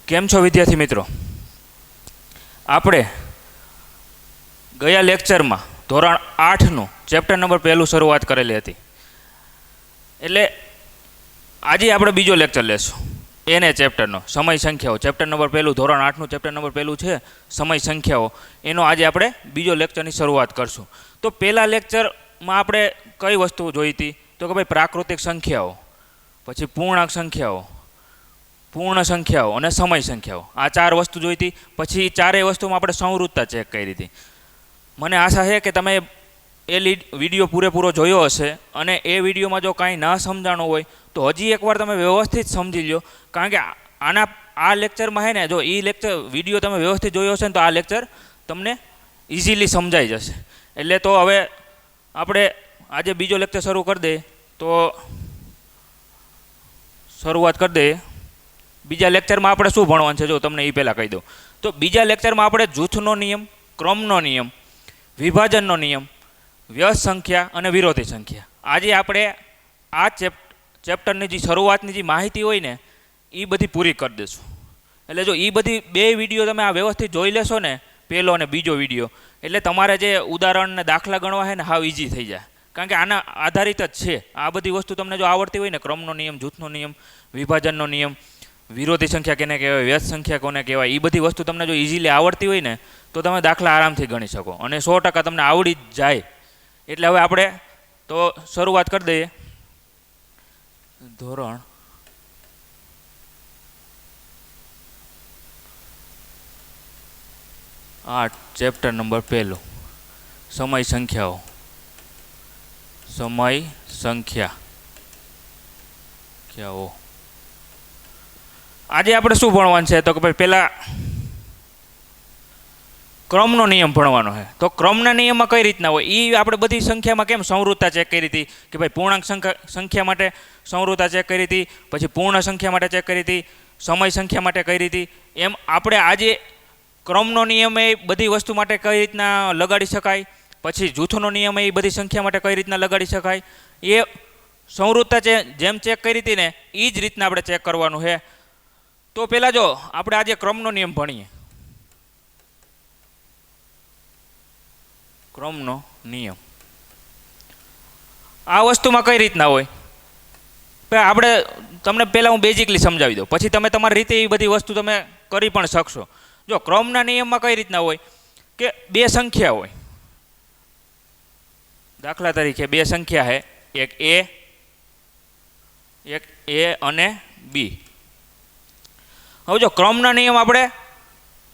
કેમ છો વિદ્યાર્થી મિત્રો? આપણે ગયા લેક્ચરમાં ધોરણ 8નું ચેપ્ટર નંબર 1 શરૂઆત કરેલી હતી. એટલે આજે આપણે બીજો લેક્ચર લેશું એને ચેપ્ટરનો સમય સંખ્યાઓ. ચેપ્ટર નંબર 1 ધોરણ 8નું ચેપ્ટર નંબર 1 છે સમય સંખ્યાઓ. એનો આજે આપણે બીજો લેક્ચરની શરૂઆત કરશું. તો પહેલા લેક્ચરમાં આપણે કઈ વસ્તુ જોઈ હતી? તો કે ભાઈ પ્રાકૃતિક સંખ્યાઓ, પછી પૂર્ણાંક સંખ્યાઓ, પૂર્ણ સંખ્યાઓ અને સમય સંખ્યાઓ, આ 4 વસ્તુ જોઈ હતી. પછી ચારેય વસ્તુમાં આપણે સંવૃત્તતા ચેક કરી હતી. મને આશા છે કે તમે એ વિડીયો પૂરેપૂરો જોયો હશે અને એ વિડીયોમાં જો કાંઈ ન સમજાણું હોય તો હજી એકવાર તમે વ્યવસ્થિત સમજી લો. કારણ કે આ લેક્ચરમાં છે ને, જો એ લેક્ચર વિડીયો તમે વ્યવસ્થિત જોયો હશે ને તો આ લેક્ચર તમને ઇઝીલી સમજાઈ જશે. એટલે તો હવે આપણે આજે બીજો લેક્ચર શરૂ કરી દઈએ. તો શરૂઆત કરી દઈએ. બીજા લેક્ચરમાં આપણે શું ભણવાનું છે જો તમને એ પહેલાં કહી દઉં. તો બીજા લેક્ચરમાં આપણે જૂથનો નિયમ, ક્રમનો નિયમ, વિભાજનનો નિયમ, વ્યસ્ત સંખ્યા અને વિરોધી સંખ્યા, આજે આપણે આ ચેપ્ટરની જે શરૂઆતની જે માહિતી હોય ને એ બધી પૂરી કરી દઈશું. એટલે જો એ બધી 2 વિડીયો તમે આ વ્યવસ્થિત જોઈ લેશો ને, પહેલો અને બીજો વિડીયો, એટલે તમારે જે ઉદાહરણ ને દાખલા ગણવા છે ને હાવ ઇઝી થઈ જાય. કારણ કે આના આધારિત જ છે. આ બધી વસ્તુ તમને જો આવડતી હોય ને, ક્રમનો નિયમ, જૂથનો નિયમ, વિભાજનનો નિયમ, વિરોધી સંખ્યા કેને કહેવાય, વ્યસ્ત સંખ્યા કોને કહેવાય, એ બધી વસ્તુ તમને જો ઇઝીલી આવડતી હોય ને તો તમે દાખલા આરામથી ગણી શકો અને 100% તમને આવડી જ જાય. એટલે હવે આપણે તો શરૂઆત કરી દઈએ. ધોરણ 8 ચેપ્ટર નંબર 1 સમય સંખ્યાઓ. સમય સંખ્યાઓ આજે આપણે શું ભણવાનું છે? તો કે ભાઈ પહેલાં ક્રમનો નિયમ ભણવાનો છે. તો ક્રમના નિયમમાં કઈ રીતના હોય એ આપણે બધી સંખ્યામાં કેમ સંવૃત્તતા ચેક કરી હતી કે ભાઈ પૂર્ણાંક સંખ્યા માટે સંવૃત્તતા ચેક કરી હતી, પછી પૂર્ણ સંખ્યા માટે ચેક કરી હતી, સમય સંખ્યા માટે કરી હતી. એમ આપણે આજે ક્રમનો નિયમ એ બધી વસ્તુ માટે કઈ રીતના લગાડી શકાય, પછી જૂથનો નિયમ એ બધી સંખ્યા માટે કઈ રીતના લગાડી શકાય, એ સંવૃત્તતા જેમ ચેક કરી હતી ને એ જ રીતના આપણે ચેક કરવાનું છે. તો પહેલાં જો આપણે આજે ક્રમનો નિયમ ભણીએ. ક્રમનો નિયમ આ વસ્તુમાં કઈ રીતના હોય આપણે તમને પહેલાં હું બેઝિકલી સમજાવી દઉં, પછી તમે તમારી રીતે એ બધી વસ્તુ તમે કરી પણ શકશો. જો ક્રમના નિયમમાં કઈ રીતના હોય કે 2 સંખ્યા હોય. દાખલા તરીકે 2 સંખ્યા છે, એક એ અને બી. હવે જો ક્રમના નિયમ આપણે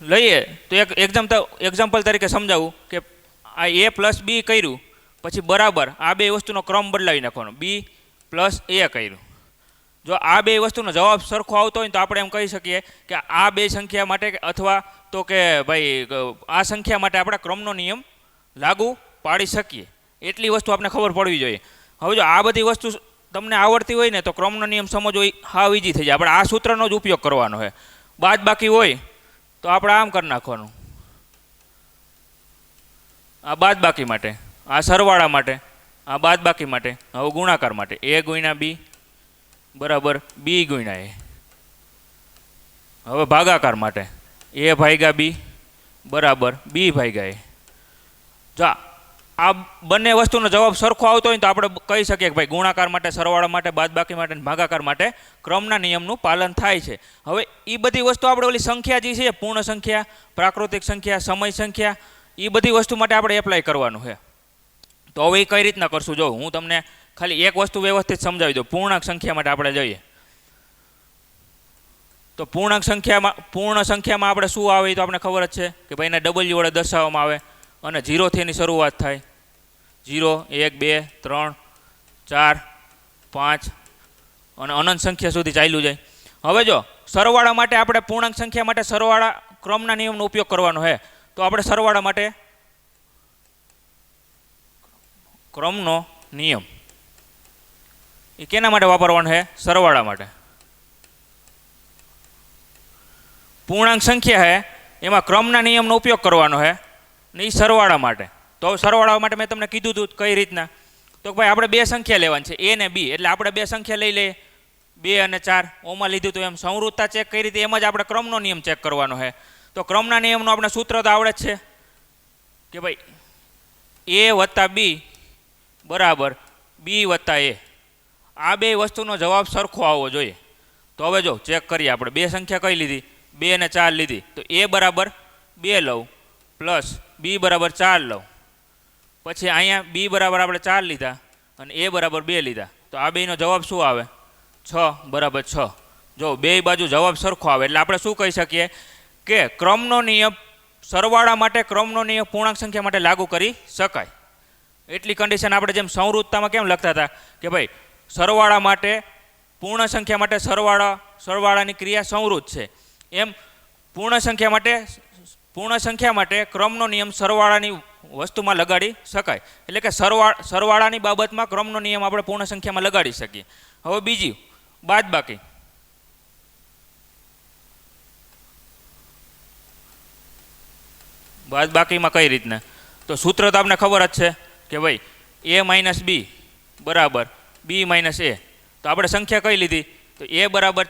લઈએ તો એક એક્ઝામ્પલ તરીકે સમજાવું કે આ એ પ્લસ બી કર્યું, પછી બરાબર આ 2 વસ્તુનો ક્રમ બદલાવી નાખવાનો, બી પ્લસ એ કર્યું. જો આ 2 વસ્તુનો જવાબ સરખો આવતો હોય તો આપણે એમ કહી શકીએ કે આ 2 સંખ્યા માટે અથવા તો કે ભાઈ આ સંખ્યા માટે આપણે ક્રમનો નિયમ લાગુ પાડી શકીએ. એટલી વસ્તુ આપણે ખબર પડવી જોઈએ. હવે જો આ બધી વસ્તુ તમને આવડતી હોય ને તો ક્રમનો નિયમ સમજવો હાવ ઇઝી થઈ જાય. આપણે આ સૂત્રનો જ ઉપયોગ કરવાનો છે. બાદ બાકી હોય તો આપણે આમ કરી નાખવાનું, આ બાદ બાકી માટે, આ સરવાળા માટે, આ બાદ બાકી માટે, હવે ગુણાકાર માટે એ ગુણ્યા બી બરાબર બી ગુણ્યા એ. હવે ભાગાકાર માટે એ ભાગ્યા બી બરાબર બી ભાગ્યા એ. જો આ બંને વસ્તુનો જવાબ સરખો આવતો હોય તો આપણે કહી શકીએ કે ભાઈ ગુણાકાર માટે, સરવાળા માટે, બાદબાકી માટે અને ભાગાકાર માટે ક્રમના નિયમનું પાલન થાય છે. હવે એ બધી વસ્તુ આપણે ઓલી સંખ્યા જે છે, પૂર્ણ સંખ્યા, પ્રાકૃતિક સંખ્યા, સમય સંખ્યા, એ બધી વસ્તુ માટે આપણે એપ્લાય કરવાનું છે. તો હવે એ કઈ રીતના કરશું જો હું તમને ખાલી એક વસ્તુ વ્યવસ્થિત સમજાવી દઉં. પૂર્ણાંક સંખ્યા માટે આપણે જોઈએ તો પૂર્ણ સંખ્યામાં આપણે શું આવે તો આપણે ખબર જ છે કે ભાઈ એને ડબલ્યુ વડે દર્શાવવામાં આવે અને 0થી એની શરૂઆત થાય. 0, 1, 2, 3, 4, 5 અને અનંત સંખ્યા સુધી ચાલ્યું જાય. હવે જો સરવાળા માટે આપણે પૂર્ણાંક સંખ્યા માટે સરવાળા ક્રમના નિયમનો ઉપયોગ કરવાનો છે. તો આપણે સરવાળા માટે ક્રમનો નિયમ એ કેના માટે વાપરવાનો છે? સરવાળા માટે. પૂર્ણાંક સંખ્યા છે એમાં ક્રમના નિયમનો ઉપયોગ કરવાનો છે ને એ સરવાળા માટે. તો સરવાળા માટે મેં તમને કીધું હતું કઈ રીતના. તો ભાઈ આપણે 2 સંખ્યા લેવાની છે, એ ને બી. એટલે આપણે 2 સંખ્યા લઈ લઈએ. 2 અને 4 ઓમાં લીધું તો એમ સંવૃત્તા ચેક કરી હતી એમ જ આપણે ક્રમનો નિયમ ચેક કરવાનો છે. તો ક્રમના નિયમનો આપણે સૂત્ર તો આવડે જ છે કે ભાઈ a વત્તા b બરાબર b વત્તા a. આ બે વસ્તુનો જવાબ સરખો આવવો જોઈએ. તો હવે જો ચેક કરીએ આપણે બે સંખ્યા કઈ લીધી 2 અને 4 લીધી તો a બરાબર 2 લઉં પ્લસ b બરાબર 4 લઉં પછી અહીંયા b બરાબર આપણે 4 લીધા અને a બરાબર 2 લીધા તો આ બેનો જવાબ શું આવે 6 બરાબર 6. જો બે બાજુ જવાબ સરખો આવે એટલે આપણે શું કહી શકીએ કે ક્રમનો નિયમ સરવાળા માટે ક્રમનો નિયમ પૂર્ણાંક સંખ્યા માટે લાગુ કરી શકાય. એટલી કન્ડિશન આપણે જેમ સંવૃત્તામાં કેમ લખતા હતા કે ભાઈ સરવાળા માટે પૂર્ણ સંખ્યા માટે સરવાળાની ક્રિયા સંવૃત છે એમ પૂર્ણ સંખ્યા માટે ક્રમનો નિયમ સરવાળાની વસ્તુમાં લગાડી શકાય. એટલે કે સરવાળાની બાબતમાં ક્રમનો નિયમ આપણે પૂર્ણ સંખ્યામાં લગાડી શકીએ. હવે બીજી બાદબાકી. બાદબાકીમાં કઈ રીતના તો સૂત્ર તો આપણે ખબર જ છે કે ભાઈ a માઇનસ b બરાબર b માઇનસ a. તો આપણે સંખ્યા કઈ લીધી તો a બરાબર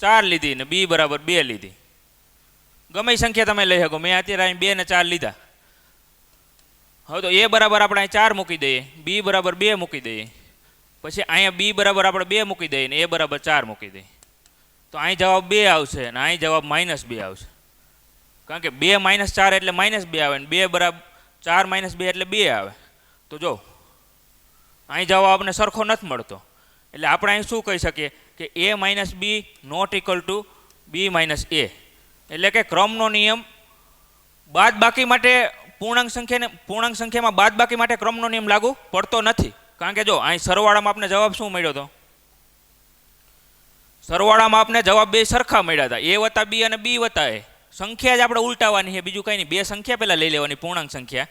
4 લીધી ને b બરાબર 2 લીધી. ગમે સંખ્યા તમે લઈ શકો. મેં અત્યારે અહીં 2 ને 4 લીધા. હવે તો a બરાબર આપણે અહીં 4 મૂકી દઈએ b બરાબર 2 મૂકી દઈએ પછી અહીંયા b બરાબર આપણે 2 મૂકી દઈએ ને a બરાબર 4 મૂકી દઈએ તો અહીં જવાબ 2 આવશે અને અહીં જવાબ -2 આવશે. કારણ કે 2 - 4 એટલે -2 આવે ને 2 બરાબર 4 - 2 એટલે 2 આવે. તો જો અહીં જવાબ આપણને સરખો નથી મળતો એટલે આપણે અહીં શું કહી શકીએ કે a - b not equal to b - a. એટલે કે ક્રમનો નિયમ બાદબાકી માટે પૂર્ણાંક સંખ્યામાં બાદબાકી માટે ક્રમનો નિયમ લાગુ પડતો નથી. કારણ કે જો અહીં સરવાળામાં આપણે જવાબ શું મળ્યો હતો સરવાળામાં આપણે જવાબ બે સરખા મળ્યા હતા a વત્તા b અને b વત્તા a. સંખ્યા જ આપણે ઉલટાવવાની છે બીજું કંઈ નહીં. બે સંખ્યા પહેલાં લઈ લેવાની પૂર્ણાંક સંખ્યા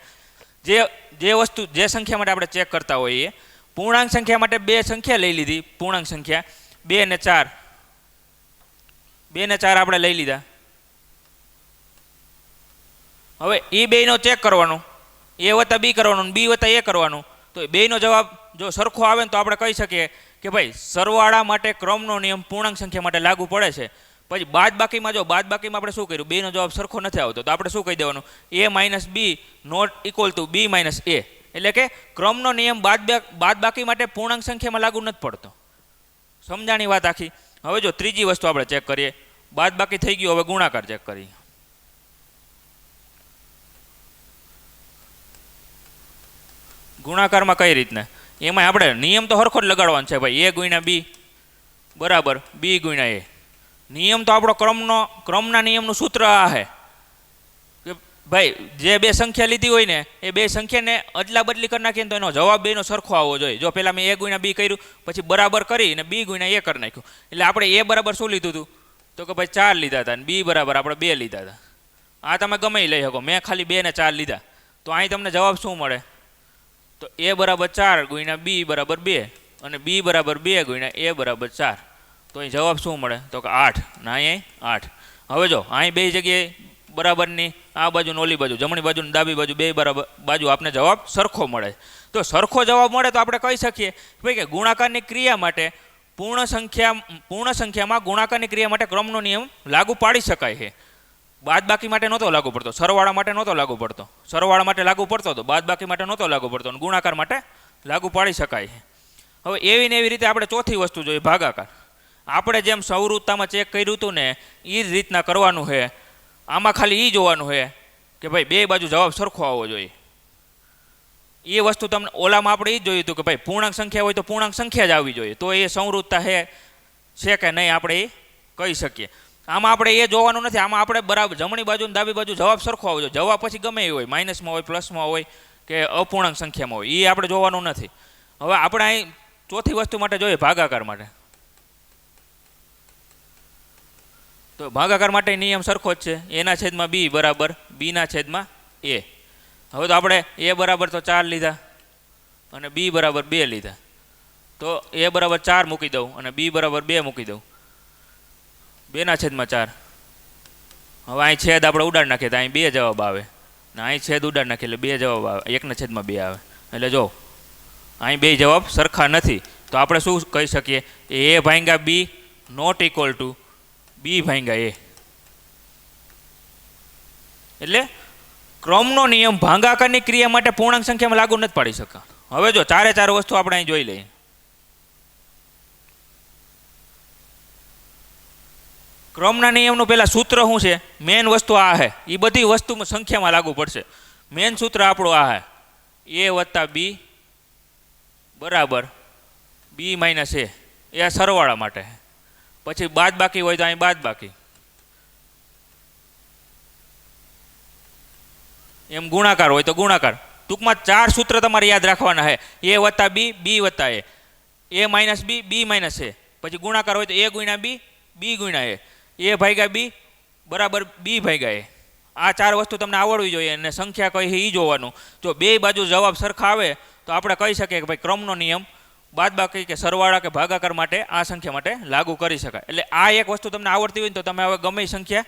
જે સંખ્યા માટે આપણે ચેક કરતા હોઈએ પૂર્ણાંક સંખ્યા માટે બે સંખ્યા લઈ લીધી. પૂર્ણાંક સંખ્યા 2 ને 4 આપણે લઈ લીધા. હવે એ બેનો ચેક કરવાનો a વત્તા b કરવાનું b વત્તા a કરવાનું. તો બેનો જવાબ જો સરખો આવે ને તો આપણે કહી શકીએ કે ભાઈ સરવાળા માટે ક્રમનો નિયમ પૂર્ણાંક સંખ્યા માટે લાગુ પડે છે. પછી બાદબાકીમાં આપણે શું કર્યું બેનો જવાબ સરખો નથી આવતો તો આપણે શું કહી દેવાનું a - b not equal to b - a. એટલે કે ક્રમનો નિયમ બાદબાકી માટે પૂર્ણાંક સંખ્યામાં લાગુ નથી પડતો. સમજાણી વાત આખી. હવે જો ત્રીજી વસ્તુ આપણે ચેક કરીએ બાદબાકી થઈ ગયું હવે ગુણાકાર ચેક કરીએ. ગુણાકારમાં કઈ રીતના એમાં આપણે નિયમ તો સરખો જ લગાડવાનો છે ભાઈ a ગુણ્યા b બરાબર b ગુણ્યા a. નિયમ તો આપણો ક્રમના નિયમનું સૂત્ર આ છે કે ભાઈ જે બે સંખ્યા લીધી હોય ને એ બે સંખ્યાને અદલા બદલી કરી નાખીએ તો એનો જવાબ બેનો સરખો આવવો જોઈએ. જો પહેલાં મેં a ગુણ્યા b કર્યું પછી બરાબર કરીને b ગુણ્યા a કરી નાખ્યું એટલે આપણે a બરાબર શું લીધું હતું તો કે ભાઈ 4 લીધા હતા અને b બરાબર આપણે 2 લીધા હતા. આ તમે ગમે લઈ શકો. મેં ખાલી 2 ને 4 લીધા તો અહીં તમને જવાબ શું મળે તો a બરાબર 4 ગુણ્યા b બરાબર 2 અને b બરાબર 2 ગુણ્યા a બરાબર 4. તો અહીં જવાબ શું મળે તો કે 8 ના અહીં 8. હવે જો અહીં બે જગ્યાએ બરાબરની આ બાજુ ઓલી બાજુ જમણી બાજુ ડાબી બાજુ બે બરાબર બાજુ આપણે જવાબ સરખો મળે. તો સરખો જવાબ મળે તો આપણે કહી શકીએ ભાઈ કે ગુણાકારની ક્રિયા માટે પૂર્ણ સંખ્યામાં ગુણાકારની ક્રિયા માટે ક્રમનો નિયમ લાગુ પાડી શકાય છે. બાદબાકી માટે નહોતો લાગુ પડતો સરવાળા માટે નહોતો લાગુ પડતો. સરવાળા માટે લાગુ પડતો હતો બાદબાકી માટે નહોતો લાગુ પડતો અને ગુણાકાર માટે લાગુ પાડી શકાય છે. હવે એવી ને એવી રીતે આપણે ચોથી વસ્તુ જોઈએ ભાગાકાર. આપણે જેમ સંવૃત્તામાં ચેક કર્યું હતું ને એ જ રીતના કરવાનું છે. આમાં ખાલી એ જોવાનું છે કે ભાઈ બે બાજુ જવાબ સરખો આવવો જોઈએ. એ વસ્તુ તમને ઓલામાં આપણે એ જ જોયું હતું કે ભાઈ પૂર્ણાંક સંખ્યા હોય તો પૂર્ણાંક સંખ્યા જ આવવી જોઈએ તો એ સંવૃત્તા છે કે નહીં આપણે એ કહી શકીએ. આમાં આપણે એ જોવાનું નથી. આમાં આપણે બરાબર જમણી બાજુ અને ડાબી બાજુ જવાબ સરખો આવવો જોઈએ. જવાબ પછી ગમે એ હોય માઇનસમાં હોય પ્લસમાં હોય કે અપૂર્ણાંક સંખ્યામાં હોય એ આપણે જોવાનું નથી. હવે આપણે અહીં ચોથી વસ્તુ માટે જોઈએ ભાગાકાર માટે. તો ભાગાકાર માટે નિયમ સરખો જ છે એના છેદમાં b બરાબર bના છેદમાં a. હવે તો આપણે a બરાબર તો 4 લીધા અને b બરાબર 2 લીધા તો a બરાબર 4 મૂકી દઉં અને b બરાબર 2 મૂકી દઉં 2ના છેદમાં 4. હવે અહીં છેદ આપણે ઉડાડ નાખીએ તો અહીં 2 જવાબ આવે ને અહીં છેદ ઉડાડ નાખીએ એટલે 2 જવાબ આવે 1ના છેદમાં 2 આવે. એટલે જો અહીં બે જવાબ સરખા નથી તો આપણે શું કહી શકીએ? એ ભાંગ્યા બી નોટ ઇક્વલ ટુ બી ભાંગ્યા એ. એટલે ક્રમનો નિયમ ભાગાકારની ક્રિયા માટે પૂર્ણાંક સંખ્યામાં લાગુ નથી પાડી શકા. હવે જો ચારે ચાર વસ્તુ આપણે અહીં જોઈ લઈએ. ક્રમના નિયમનું પહેલા સૂત્ર શું છે? મેન વસ્તુ આ છે, એ બધી વસ્તુ સંખ્યામાં લાગુ પડશે. મેન સૂત્ર આપણું આ છે, એ વત્તા બી બરાબર બી માઇનસ એ. એ આ સરવાળા માટે. પછી બાદ બાકી હોય તો અહીં બાદ બાકી, એમ ગુણાકાર હોય તો ગુણાકાર. ટૂંકમાં ચાર સૂત્ર તમારે યાદ રાખવાના છે. એ વત્તા બી, બી વત્તા એ માઇનસ બી, બી માઇનસ એ. પછી ગુણાકાર હોય તો એ ગુણ્યા બી, બી ગુણ્યા એ ભાગ્યા બી બરાબર બી ભાગ્યા એ. આ ચાર વસ્તુ તમને આવડવી જોઈએ. અને સંખ્યા કઈ એ જોવાનું. જો બે બાજુ જવાબ સરખા આવે તો આપણે કહી શકીએ કે ભાઈ ક્રમનો નિયમ બાદબાકી કે સરવાળા કે ભાગાકાર માટે આ સંખ્યા માટે લાગુ કરી શકાય. એટલે આ એક વસ્તુ તમને આવડતી હોય ને તો તમે હવે ગમે સંખ્યા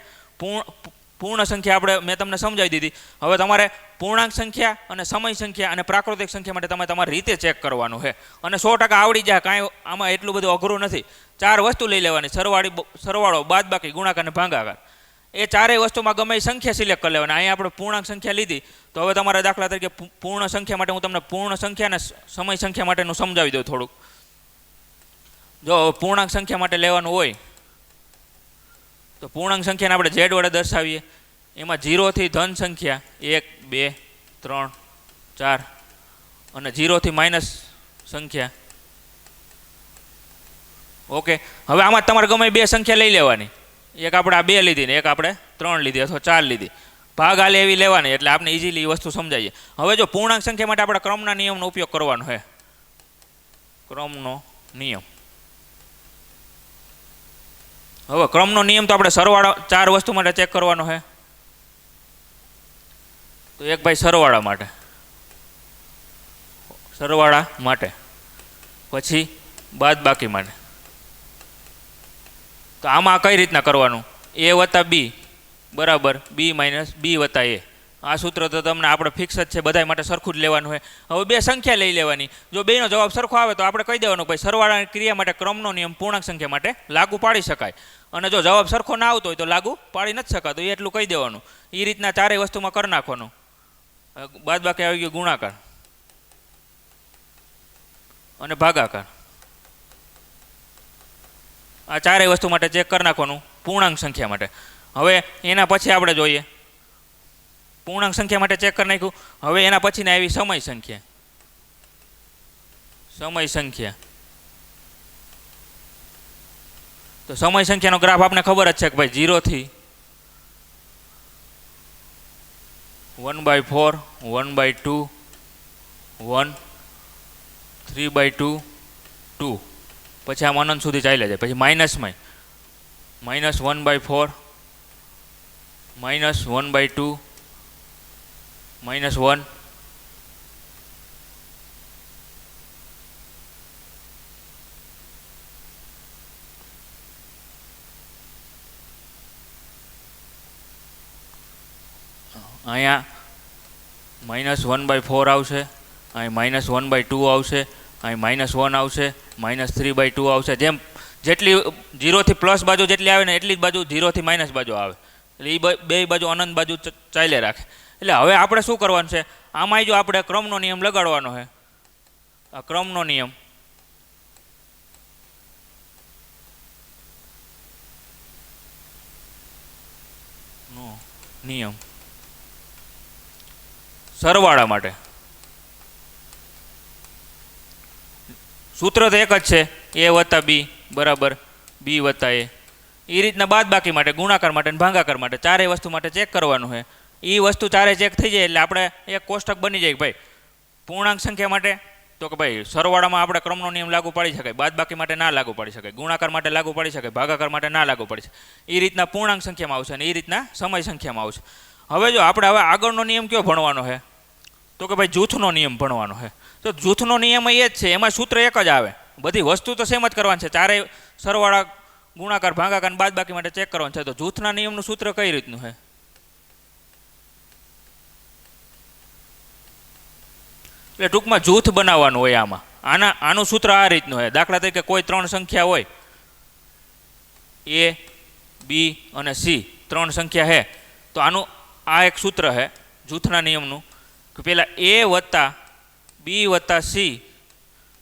પૂર્ણ સંખ્યા આપણે મેં તમને સમજાવી દીધી. હવે તમારે પૂર્ણાંક સંખ્યા અને સમય સંખ્યા અને પ્રાકૃતિક સંખ્યા માટે તમે તમારી રીતે ચેક કરવાનું છે. અને 100% આવડી જાય. કાંઈ આમાં એટલું બધું અઘરું નથી. ચાર વસ્તુ લઈ લેવાની, સરવાળો બાદબાકી ગુણાકાર અને ભાગાકાર. એ ચારેય વસ્તુમાં ગમે સંખ્યા સિલેક્ટ કરી લેવાની. અહીંયા આપણે પૂર્ણાંક સંખ્યા લીધી તો હવે તમારા દાખલા તરીકે પૂર્ણ સંખ્યા માટે હું તમને પૂર્ણ સંખ્યા અને સમય સંખ્યા માટેનું સમજાવી દઉં થોડુંક. જો પૂર્ણાંક સંખ્યા માટે લેવાનું હોય તો પૂર્ણાંક સંખ્યાને આપણે ઝેડ વડે દર્શાવીએ. એમાં 0 થી ધન સંખ્યા 1 2 3 4 અને 0 થી માઇનસ સંખ્યા. ઓકે, હવે આમાં તમારે ગમે બે સંખ્યા લઈ લેવાની. એક આપણે આ 2 લીધી ને એક આપણે 3 લીધી અથવા 4 લીધી. ભાગ આલે એવી લેવાની એટલે આપણે ઇઝીલી વસ્તુ સમજાઈએ. હવે જો પૂર્ણાંક સંખ્યા માટે આપણે ક્રમના નિયમનો ઉપયોગ કરવાનો છે. ક્રમનો નિયમ. હવે ક્રમનો નિયમ તો આપણે સરવાળા ચાર વસ્તુ માટે ચેક કરવાનો છે. તો એક ભાઈ સરવાળા માટે પછી બાદબાકી માટે. તો આમાં કઈ રીતના કરવાનું? એ વત્તા બી બરાબર બી માઇનસ બી વત્તા એ. આ સૂત્ર તો તમને આપણે ફિક્સ જ છે, બધા માટે સરખું જ લેવાનું હોય. હવે બે સંખ્યા લઈ લેવાની. જો બેનો જવાબ સરખો આવે તો આપણે કહી દેવાનું ભાઈ સરવાળાની ક્રિયા માટે ક્રમનો નિયમ પૂર્ણાંક સંખ્યા માટે લાગુ પાડી શકાય. અને જો જવાબ સરખો ના આવતો હોય તો લાગુ પાડી નથી શકાતો, એટલું કહી દેવાનું. એ રીતના ચારેય વસ્તુમાં કરી નાખવાનું. બાદબાકી આવી ગયો ગુણાકાર અને ભાગાકાર. આ ચારેય વસ્તુ માટે ચેક કરી નાખવાનું પૂર્ણાંક સંખ્યા માટે. હવે એના પછી આપણે જોઈએ પૂર્ણાંક સંખ્યા માટે ચેક કરી નાખ્યું. હવે એના પછીને આવી સમય સંખ્યા. તો સમય સંખ્યાનો ગ્રાફ આપણે ખબર જ છે કે ભાઈ 0 થી 1/4 1/2 1 3/2 2 પછી આમ અનંત સુધી ચાલ્યા જાય. પછી માઇનસમાં -1/4 -1/2 -1 અહીંયા -1/4 આવશે, અહીં -1/2 આવશે, અહીં -1 આવશે, -3/2 આવશે. જેટલી 0 થી પ્લસ બાજુ જેટલી આવે ને એટલી જ બાજુ 0 થી માઇનસ બાજુ આવે. એટલે એ બે બાજુ અનંત બાજુ ચાલ્યા રાખે. એટલે હવે આપણે શું કરવાનું છે? આમાંય જો આપણે ક્રમનો નિયમ લગાડવાનો છે. આ ક્રમનો નિયમ સરવાળા માટે સૂત્ર તો એક જ છે, એ વત્તા બી બરાબર બી વત્તા એ. એ રીતના બાદબાકી માટે ગુણાકાર માટે અને ભાગાકાર માટે ચારેય વસ્તુ માટે ચેક કરવાનું છે. એ વસ્તુ ચારે ચેક થઈ જાય એટલે આપણે એક કોષ્ટક બની જાય કે ભાઈ પૂર્ણાંક સંખ્યા માટે તો કે ભાઈ સરવાળામાં આપણે ક્રમનો નિયમ લાગુ પાડી શકાય, બાદબાકી માટે ના લાગુ પાડી શકાય, ગુણાકાર માટે લાગુ પાડી શકાય, ભાગાકાર માટે ના લાગુ પાડી શકાય. એ રીતના પૂર્ણાંક સંખ્યામાં આવશે અને એ રીતના સમય સંખ્યામાં આવશે. હવે જો આપણે હવે આગળનો નિયમ કયો ભણવાનો છે? તો કે ભાઈ જૂથનો નિયમ ભણવાનો છે. તો જૂથનો નિયમ એ જ છે, એમાં સૂત્ર એક જ આવે. બધી વસ્તુ તો સેમ જ કરવાની છે. ચારેય સરવાળા ગુણાકાર ભાગાકાર બાદબાકી માટે ચેક કરવાનું છે. તો જૂથના નિયમનું સૂત્ર કઈ રીતનું છે? એટલે ટૂંકમાં જૂથ બનાવવાનું હોય આમાં. આનું સૂત્ર આ રીતનું છે. દાખલા તરીકે કોઈ ત્રણ સંખ્યા હોય, એ, બી અને સી ત્રણ સંખ્યા છે, તો આનું આ એક સૂત્ર છે જૂથના નિયમનું કે પહેલાં એ વત્તા બી વત્તા સી,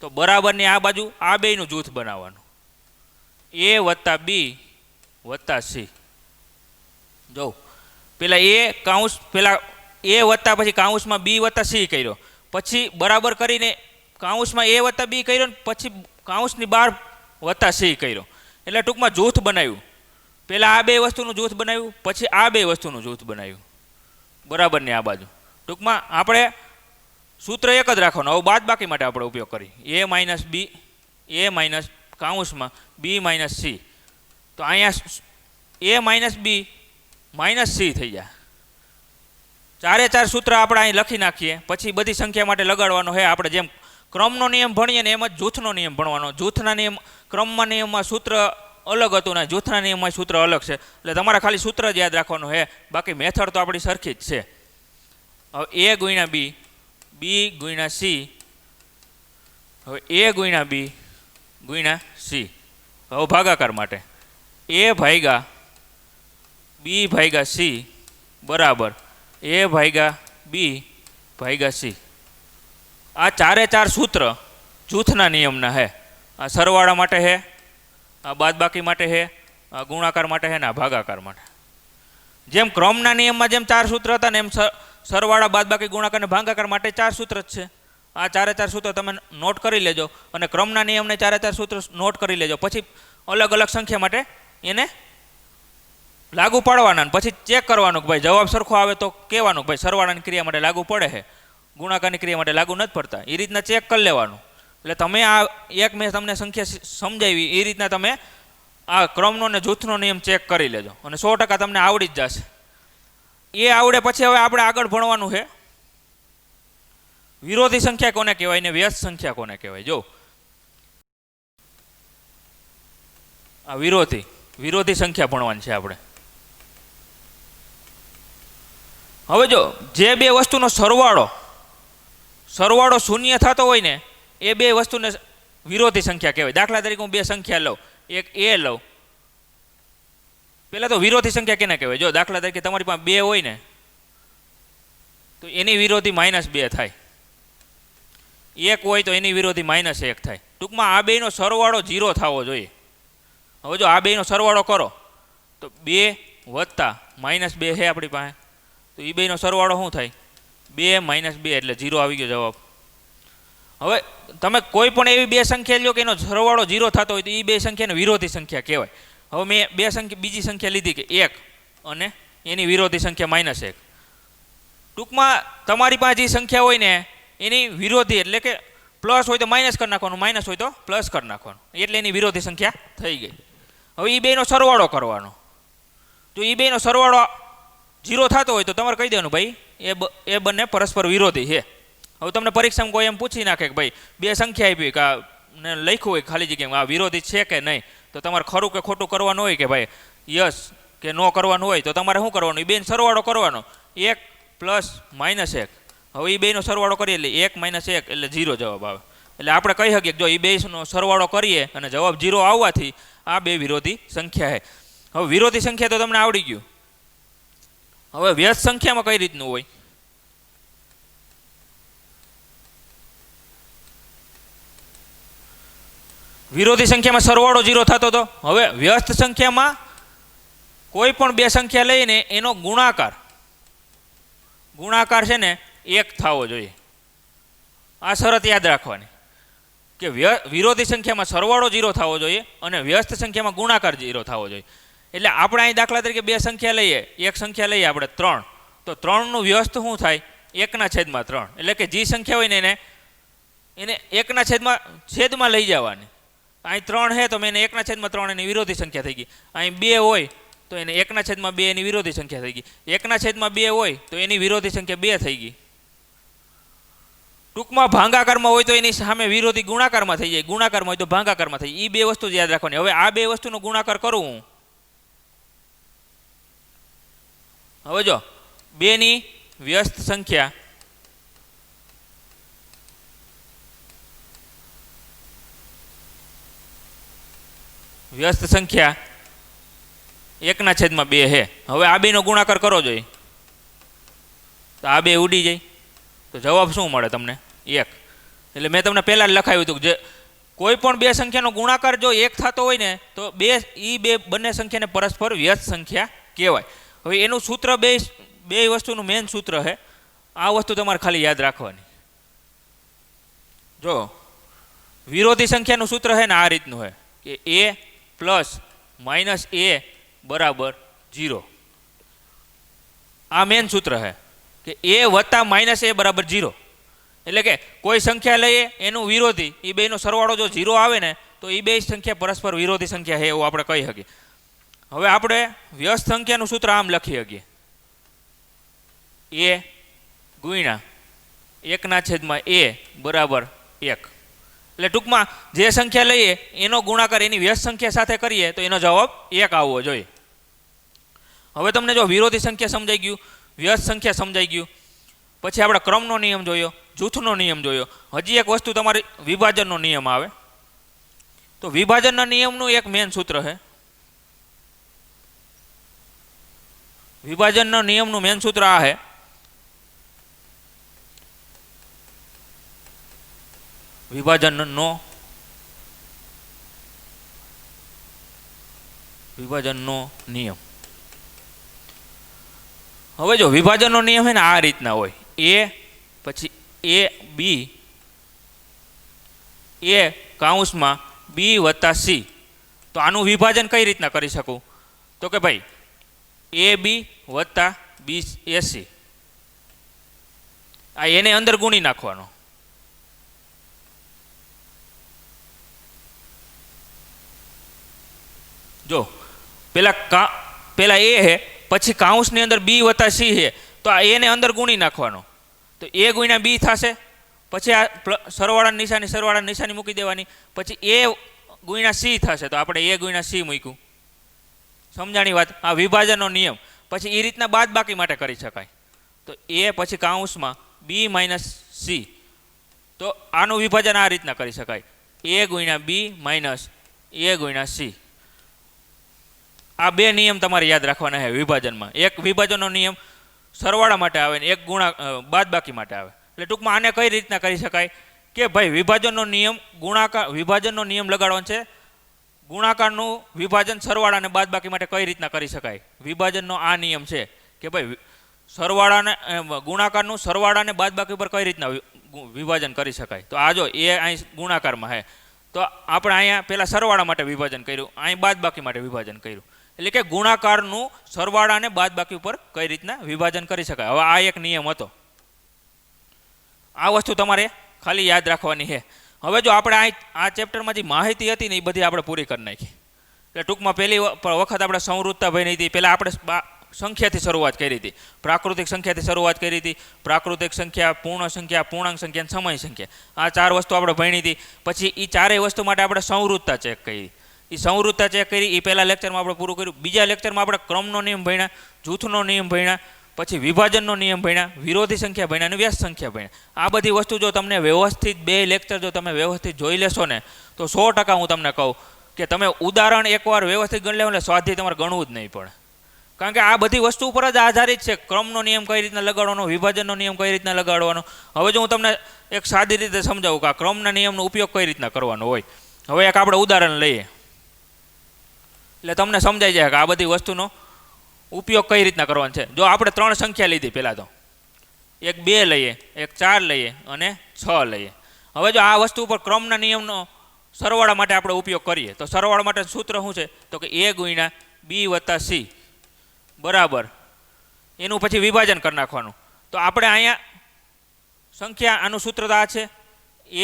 તો બરાબરની આ બાજુ આ બેયનું જૂથ બનાવવાનું, એ વત્તા બી વત્તા સી. જો પહેલાં એ કાઉન્સ, પહેલાં એ વત્તા પછી કાઉન્સમાં બી વત્તા સી કર્યો, પછી બરાબર કરીને કાઉન્સમાં એ વત્તા બી કર્યો ને પછી કાઉન્સની બહાર વત્તા સી કર્યો. એટલે ટૂંકમાં જૂથ બનાવ્યું. પહેલાં આ બે વસ્તુનું જૂથ બનાવ્યું, પછી આ બે વસ્તુનું જૂથ બનાવ્યું બરાબરની આ બાજુ. ટૂંકમાં આપણે સૂત્ર એક જ રાખવાનું. હવે બાદ બાકી માટે આપણે ઉપયોગ કરી એ માઇનસ બી, એ માઇનસ કાઉન્સમાં બી માઇનસ સી, તો અહીંયા એ માઇનસ બી માઇનસ સી થઈ જાય. ચારે ચાર સૂત્ર આપણે અહીં લખી નાખીએ, પછી બધી સંખ્યા માટે લગાડવાનો છે. આપણે જેમ ક્રમનો નિયમ ભણીએ ને એમ જ જૂથનો નિયમ ભણવાનો. જૂથના નિયમ, ક્રમમાં નિયમમાં સૂત્ર અલગ હતું ને જૂથના નિયમમાં સૂત્ર અલગ છે, એટલે તમારે ખાલી સૂત્ર જ યાદ રાખવાનું છે, બાકી મેથડ તો આપણી સરખી જ છે. હવે એ ગુણ્યા બી, બી ગુણ્યા સી, હવે એ ગુણ્યા બી ગુણ્યા સી. હવે ભાગાકાર માટે એ ભાગ્યા બી ભાગ્યા સી બરાબર એ ભાગ્યા બી ભાગ્યા સી. આ ચારે ચાર સૂત્ર જૂથના નિયમના છે. આ સરવાળા માટે છે, આ બાદબાકી માટે છે, આ ગુણાકાર માટે છે ને આ ભાગાકાર માટે. જેમ ક્રમના નિયમમાં જેમ ચાર સૂત્ર હતા ને એમ સરવાળા બાદબાકી ગુણાકાર અને ભાગાકાર માટે ચાર સૂત્ર જ છે. આ ચારે ચાર સૂત્ર તમે નોટ કરી લેજો અને ક્રમના નિયમને ચારે ચાર સૂત્ર નોટ કરી લેજો. પછી અલગ અલગ સંખ્યા માટે એને લાગુ પાડવાના, પછી ચેક કરવાનું કે ભાઈ જવાબ સરખો આવે તો કહેવાનું કે ભાઈ સરવાળાની ક્રિયા માટે લાગુ પડે છે, ગુણાકારની ક્રિયા માટે લાગુ નથી પડતા. એ રીતના ચેક કરી લેવાનું. એટલે તમે આ એક મેં તમને સંખ્યા સમજાવી એ રીતના તમે આ ક્રમનો ને જૂથનો નિયમ ચેક કરી લેજો અને 100% તમને આવડી જ જશે. એ આવડે પછી હવે આપણે આગળ ભણવાનું છે વિરોધી સંખ્યા કોને કહેવાય ને વ્યસ્ત સંખ્યા કોને કહેવાય. જો આ વિરોધી સંખ્યા ભણવાની છે આપણે. હવે જો જે બે વસ્તુનો સરવાળો શૂન્ય થતો હોય ને એ બે વસ્તુને વિરોધી સંખ્યા કહેવાય. દાખલા તરીકે હું બે સંખ્યા લઉં, એક એ લઉં. પહેલાં તો વિરોધી સંખ્યા કેને કહેવાય? જો દાખલા તરીકે તમારી પાસે 2 હોય ને તો એની વિરોધી -2 થાય, 1 હોય તો એની વિરોધી -1 થાય. ટૂંકમાં આ બેનો સરવાળો 0 થવો જોઈએ. હવે જો આ બેનો સરવાળો કરો તો 2 વત્તા -2 છે આપણી પાસે, તો એ બેનો સરવાળો શું થાય? 2 -2 એટલે 0 આવી ગયો જવાબ. હવે તમે કોઈ પણ એવી બે સંખ્યા લ્યો કે એનો સરવાળો 0 થતો હોય તો એ બે સંખ્યાને વિરોધી સંખ્યા કહેવાય. હવે મેં બીજી સંખ્યા લીધી કે 1 અને એની વિરોધી સંખ્યા -1. ટૂંકમાં તમારી પાસે જે સંખ્યા હોય ને એની વિરોધી એટલે કે પ્લસ હોય તો માઇનસ કરી નાખવાનું, માઇનસ હોય તો પ્લસ કરી નાખવાનું, એટલે એની વિરોધી સંખ્યા થઈ ગઈ. હવે એ બેનો સરવાળો કરવાનો. જો એ બેનો સરવાળો 0 થતો હોય તો તમારે કહી દેવાનું ભાઈ એ બંને પરસ્પર વિરોધી છે. હવે તમને પરીક્ષામાં કોઈ એમ પૂછી નાખે કે ભાઈ બે સંખ્યા આપી કે ને લખ્યું હોય ખાલી જગ્યામાં આ વિરોધી છે કે નહીં, તો તમારે ખરું કે ખોટું કરવાનું હોય કે ભાઈ યસ કે નો કરવાનું હોય તો તમારે શું કરવાનું? એ બેનો સરવાળો કરવાનો, 1 + -1. હવે એ બેનો સરવાળો કરીએ એટલે 1 - 1 એટલે 0 જવાબ આવે. એટલે આપણે કહી શકીએ જો એ બેનો સરવાળો કરીએ અને જવાબ 0 આવવાથી આ બે વિરોધી સંખ્યા છે. હવે વિરોધી સંખ્યા તો તમને આવડી ગયું. હવે વ્યસ્ત સંખ્યામાં કઈ રીતનું હોય? વિરોધી સંખ્યામાં સરવાળો 0 થતો હતો. હવે વ્યસ્ત સંખ્યામાં કોઈ પણ બે સંખ્યા લઈને એનો ગુણાકાર છે ને 1 થવો જોઈએ. આ શરત યાદ રાખવાની કે વિરોધી સંખ્યામાં સરવાળો 0 થવો જોઈએ અને વ્યસ્ત સંખ્યામાં ગુણાકાર 0 થવો જોઈએ. એટલે આપણે અહીં દાખલા તરીકે બે સંખ્યા લઈએ, એક સંખ્યા લઈએ આપણે 3, તો 3નું વ્યસ્ત શું થાય? 1/3. એટલે કે જે સંખ્યા હોય ને એને 1/છેદમાં લઈ જવાની. અહીં 3 છે તો મેં એને 1/3 એની વિરોધી સંખ્યા થઈ ગઈ. અહીં 2 હોય તો એને 1/2 એની વિરોધી સંખ્યા થઈ ગઈ. 1/2 હોય તો એની વિરોધી સંખ્યા 2 થઈ ગઈ. ટૂંકમાં ભાગાકારમાં હોય તો એની સામે વિરોધી ગુણાકારમાં થઈ જાય, ગુણાકારમાં હોય તો ભાગાકારમાં થઈ જાય. એ બે વસ્તુ જ યાદ રાખવાની. હવે આ બે વસ્તુનો ગુણાકાર કરું હું. હવે જો 2ની વ્યસ્ત સંખ્યા વ્યસ્ત સંખ્યા 1/2 છે. હવે આ બેનો ગુણાકાર કરો જોઈએ તો આ બે ઉડી જાય તો જવાબ શું મળે તમને? 1. એટલે મેં તમને પહેલાં જ લખાવ્યું હતું કે જે કોઈ પણ બે સંખ્યાનો ગુણાકાર જો 1 થતો હોય ને તો બે બંને સંખ્યાને પરસ્પર વ્યસ્ત સંખ્યા કહેવાય. હવે એનું સૂત્ર બે વસ્તુનું મેઇન સૂત્ર છે. આ વસ્તુ તમારે ખાલી યાદ રાખવાની. જો વિરોધી સંખ્યાનું સૂત્ર છે ને આ રીતનું છે કે a પ્લસ માઇનસ a બરાબર 0. આ મેઇન સૂત્ર છે કે a વત્તા માઇનસ a બરાબર 0. એટલે કે કોઈ સંખ્યા લઈએ એનું વિરોધી એ બેનો સરવાળો જો 0 આવે ને તો એ બે સંખ્યા પરસ્પર વિરોધી સંખ્યા છે એવું આપણે કહી શકીએ. હવે આપણે વ્યસ્ત સંખ્યાનું સૂત્ર આમ લખી શકીએ a ગુણ્યા 1/a બરાબર 1. એટલે ટૂંકમાં જે સંખ્યા લઈએ એનો ગુણાકાર એની વ્યસ્ત સંખ્યા સાથે કરીએ તો એનો જવાબ 1 આવવો જોઈએ. હવે તમને જો વિરોધી સંખ્યા સમજાઈ ગયું, વ્યસ્ત સંખ્યા સમજાઈ ગયું, પછી આપણે ક્રમનો નિયમ જોયો, જૂથનો નિયમ જોયો. હજી એક વસ્તુ તમારી વિભાજનનો નિયમ આવે. તો વિભાજનના નિયમનું એક મેઇન સૂત્ર છે. વિભાજનના નિયમનું મેઇન સૂત્ર આ છે વિભાજનનો નિયમ. હવે જો વિભાજનનો નિયમ છે ને આ રીતના હોય a પછી a b a કૌંસમાં b વત્તા c. તો આનું વિભાજન કઈ રીતના કરી શકું? તો કે ભાઈ a b વત્તા b a c આ એને અંદર ગુણી નાખવાનો. જો પેલા a છે પછી કાઉન્સની અંદર b વત્તા c છે તો આ એને અંદર ગુણી નાખવાનો. તો a ગુણ્યા b થશે, પછી આ સરવાળાની નિશાની મૂકી દેવાની, પછી a ગુણ્યા c થશે તો આપણે a ગુણ્યા c મૂક્યું. સમજાણી વાત? આ વિભાજનનો નિયમ. પછી એ રીતના બાદબાકી માટે કરી શકાય. તો a પછી કાઉન્સમાં b માઇનસ c. તો આનું વિભાજન આ રીતના કરી શકાય a ગુણ્યા b માઇનસ a ગુણ્યા c. આ બે નિયમ તમારે યાદ રાખવાના છે વિભાજનમાં. એક વિભાજનનો નિયમ સરવાળા માટે આવે ને એક બાદબાકી માટે આવે. એટલે ટૂંકમાં આને કઈ રીતના કરી શકાય કે ભાઈ વિભાજનનો નિયમ લગાડવાનો છે. ગુણાકારનું વિભાજન સરવાળા અને બાદબાકી માટે કઈ રીતના કરી શકાય? વિભાજનનો આ નિયમ છે કે ભાઈ ગુણાકારનું સરવાળા અને બાદબાકી ઉપર કઈ રીતના વિભાજન કરી શકાય. તો આ જો એ અહીં ગુણાકારમાં છે તો આપણે અહીંયા પહેલાં સરવાળા માટે વિભાજન કર્યું, અહીં બાદબાકી માટે વિભાજન કર્યું. એટલે કે ગુણાકારનું સરવાળા અને બાદબાકી ઉપર કઈ રીતના વિભાજન કરી શકાય. હવે આ એક નિયમ હતો. આ વસ્તુ તમારે ખાલી યાદ રાખવાની છે. હવે જો આપણે આ ચેપ્ટરમાં જે માહિતી હતી ને એ બધી આપણે પૂરી કરી નાખી. એટલે ટૂંકમાં પહેલી વખત આપણે સંવૃત્તા ભણી હતી. પહેલાં આપણે સંખ્યાથી શરૂઆત કરી હતી, પ્રાકૃતિક સંખ્યાથી શરૂઆત કરી હતી. પ્રાકૃતિક સંખ્યા, પૂર્ણ સંખ્યા, પૂર્ણાંક સંખ્યા અને સમય સંખ્યા, આ 4 વસ્તુ આપણે ભણી હતી. પછી એ ચારેય વસ્તુ માટે આપણે સંવૃત્તા ચેક કરી. એ સંવૃત્તા ચેક કરી એ પહેલાં લેક્ચરમાં આપણે પૂરું કર્યું. બીજા લેક્ચરમાં આપણે ક્રમનો નિયમ ભણ્યા, જૂથનો નિયમ ભણ્યા, પછી વિભાજનનો નિયમ ભણ્યા, વિરોધી સંખ્યા ભણ્યા અને વ્યસ્ત સંખ્યા ભણ્યા. આ બધી વસ્તુ જો તમને વ્યવસ્થિત 2 લેક્ચર જો તમે વ્યવસ્થિત જોઈ લેશો ને તો 100% હું તમને કહું કે તમે ઉદાહરણ એકવાર વ્યવસ્થિત ગણી લેવો એટલે સ્વાધ્યાય તમારે ગણવું જ નહીં પડે. કારણ કે આ બધી વસ્તુ ઉપર જ આધારિત છે. ક્રમનો નિયમ કઈ રીતના લગાડવાનો, વિભાજનનો નિયમ કઈ રીતના લગાડવાનો. હવે જો હું તમને એક સાદી રીતે સમજાવું કે આ ક્રમના નિયમનો ઉપયોગ કઈ રીતના કરવાનો હોય. હવે એક આપણે ઉદાહરણ લઈએ એટલે તમને સમજાઈ જાય કે આ બધી વસ્તુનો ઉપયોગ કઈ રીતના કરવાનો છે. જો આપણે 3 સંખ્યા લીધી, પહેલાં તો એક 2 લઈએ, એક 4 લઈએ અને 6 લઈએ. હવે જો આ વસ્તુ ઉપર ક્રમના નિયમનો સરવાળા માટે આપણે ઉપયોગ કરીએ તો સરવાળા માટે સૂત્ર શું છે? તો કે a ગુણ્યા b વત્તા c બરાબર એનું પછી વિભાજન કરી નાખવાનું. તો આપણે અહીંયા સંખ્યા આનું સૂત્ર આ છે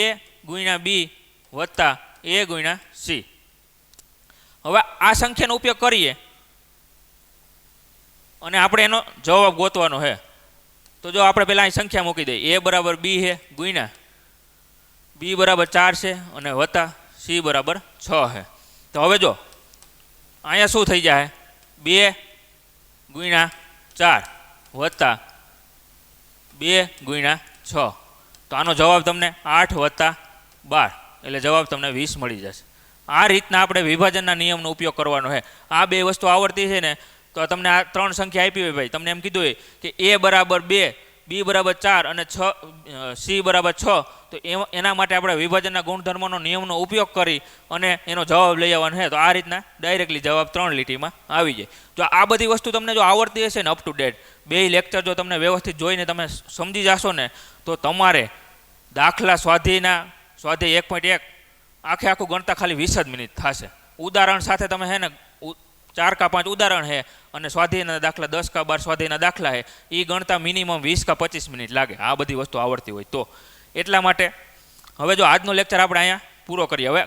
a ગુણ્યા b વત્તા a ગુણ્યા c. હવે આ સંખ્યાનો ઉપયોગ કરીએ અને આપણે એનો જવાબ ગોતવાનો છે. તો જો આપણે પહેલાં અહીં સંખ્યા મૂકી દઈએ, a બરાબર b છે ગુણ્યા b બરાબર 4 છે અને વત્તા c બરાબર 6 છે. તો હવે જો અહીંયા શું થઈ જાય? 2 ગુણ્યા 4 વત્તા 2 ગુણ્યા 6. તો આનો જવાબ તમને 8 વત્તા 12 એટલે જવાબ તમને 20 મળી જશે. આ રીતના આપણે વિભાજનના નિયમનો ઉપયોગ કરવાનો છે. આ બે વસ્તુ આવડતી છે ને તો તમને આ 3 સંખ્યા આપી હોય ભાઈ, તમને એમ કીધું હોય કે a બરાબર 2, b બરાબર 4 અને c બરાબર 6, તો એના માટે આપણે વિભાજનના ગુણધર્મનો નિયમનો ઉપયોગ કરી અને એનો જવાબ લઈ આવવાનો છે. તો આ રીતના ડાયરેક્ટલી જવાબ 3 લીટીમાં આવી જાય. જો આ બધી વસ્તુ તમને જો આવડતી હશે ને અપ ટુ ડેટ, બે લેક્ચર જો તમને વ્યવસ્થિત જોઈને તમે સમજી જશો ને, તો તમારે દાખલા સ્વાધ્યાય 1.1 આખું ગણતા ખાલી 20 જ મિનિટ થશે. ઉદાહરણ સાથે તમે છે ને 4 કે 5 ઉદાહરણ છે અને સ્વાધ્યાયના દાખલા 10 કે 12 સ્વાધ્યાયના દાખલા છે, એ ગણતા મિનિમમ 20 કે 25 મિનિટ લાગે આ બધી વસ્તુ આવડતી હોય તો. એટલા માટે હવે જો આજનો લેક્ચર આપણે અહીંયા પૂરો કરીએ. હવે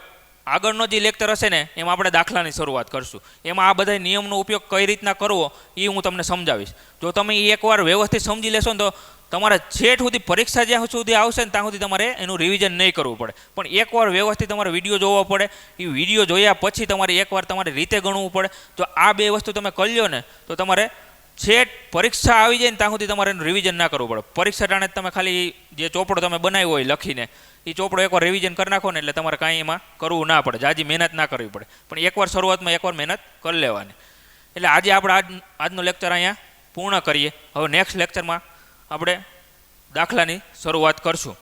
આગળનો જે લેક્ચર હશે ને એમાં આપણે દાખલાની શરૂઆત કરશું. એમાં આ બધા નિયમનો ઉપયોગ કઈ રીતના કરવો એ હું તમને સમજાવીશ. જો તમે એ એકવાર વ્યવસ્થિત સમજી લેશો ને તો તમારે છેટ સુધી પરીક્ષા જ્યાં સુધી આવશે ને ત્યાં સુધી તમારે એનું રિવિઝન નહીં કરવું પડે. પણ એકવાર વ્યવસ્થિત તમારે વિડીયો જોવો પડે. એ વિડીયો જોયા પછી તમારે એકવાર તમારી રીતે ગણવું પડે. જો આ બે વસ્તુ તમે કરી લો ને તો તમારે છેટ પરીક્ષા આવી જાય ને ત્યાં સુધી તમારે એનું રિવિઝન ના કરવું પડે. પરીક્ષા ટાણે તમે ખાલી જે ચોપડો તમે બનાવ્યો હોય લખીને એ ચોપડો એકવાર રિવિઝન કરી નાખો ને એટલે તમારે કાંઈ એમાં કરવું ના પડે, જાજી મહેનત ના કરવી પડે. પણ એકવાર શરૂઆતમાં એકવાર મહેનત કરી લેવાની. એટલે આજે આપણે આજનો લેક્ચર અહીંયા પૂર્ણ કરીએ. હવે નેક્સ્ટ લેક્ચરમાં આપણે દાખલાની શરૂઆત કરશું.